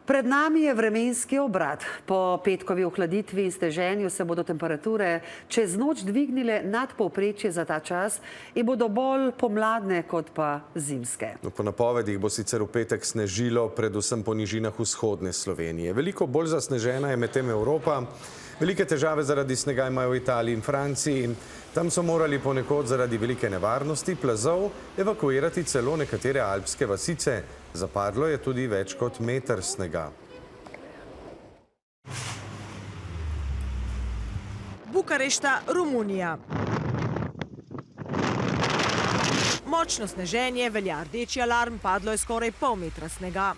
Pred nami je vremenski obrat. Po petkovi ohladitvi in sneženju se bodo temperature čez noč dvignile nad povprečje za ta čas in bodo bolj pomladne kot pa zimske. Po napovedih bo sicer v petek snežilo, predvsem po nižinah vzhodne Slovenije. Veliko bolj zasnežena je medtem Evropa. Velike težave zaradi snega imajo v Italiji in Franciji. Tam so morali ponekod zaradi velike nevarnosti plazov evakuirati celo nekatere alpske vasice. Zapadlo je tudi več kot meter snega. Bukarešta, Romunija. Močno sneženje, velja rdeči alarm, padlo je skoraj pol metra snega.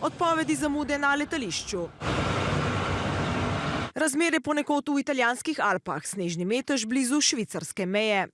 Odpovedi zamude na letališču. Razmere ponekod v italijanskih Alpah, snežni metež blizu švicarske meje.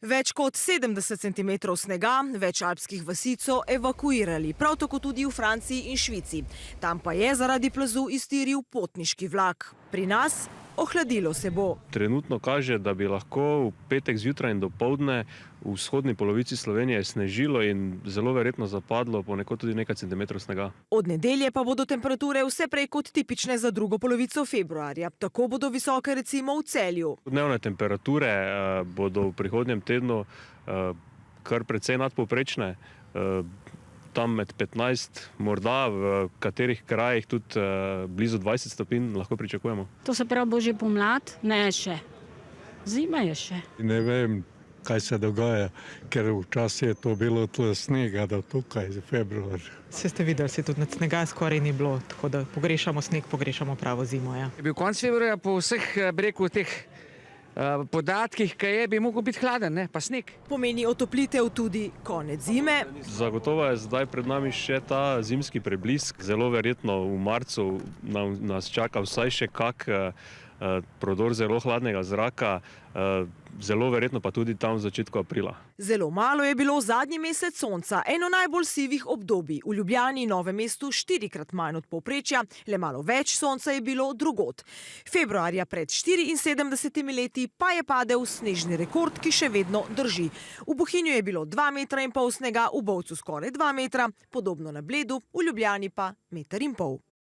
Več kot 70 cm snega, več alpskih vasic so evakuirali, prav tako tudi v Franciji in Švici. Tam pa je zaradi plazu iztiril potniški vlak. Pri nas ohladilo se bo. Trenutno kaže, da bi lahko v petek zjutraj in dopoldne v vzhodni polovici Slovenije snežilo in zelo verjetno zapadlo ponekod tudi nekaj centimetrov snega. Od nedelje pa bodo temperature vse prej kot tipične za drugo polovico februarja. Tako bodo visoke recimo v Celju. Dnevne temperature bodo v prihodnjem tednu kar precej nadpovprečne. Tam med 15, morda v katerih krajih tudi blizu 20 stopinj lahko pričakujemo. To se pravi, bo že pomlad? Ne še. Zima je še. Ne vem, kaj se dogaja, ker včasih je to bilo tle snega, da tukaj za februar. Vse ste videli, se tudi snega skoraj ni bilo, tako da pogrešamo sneg, pogrešamo pravo zimo. Ja. Je bil konec februarja po vseh teh podatkih, kaj je, bi mogel biti hladen, ne? Pa sneg. Pomeni otoplitev tudi konec zime. Zagotovo je zdaj pred nami še ta zimski preblisk. Zelo verjetno v marcu nas čaka vsaj še kak prodor zelo hladnega zraka, zelo verjetno pa tudi tam v začetku aprila. Zelo malo je bilo zadnji mesec sonca, eno najbolj sivih obdobij. V Ljubljani in Novem mestu 4-krat manj od povprečja, le malo več sonca je bilo drugod. Februarja pred 74 leti pa je padel snežni rekord, ki še vedno drži. V Bohinju je bilo 2,5 metra snega, v Bovcu skoraj 2 metra, podobno na Bledu, v Ljubljani pa 1,5 metra.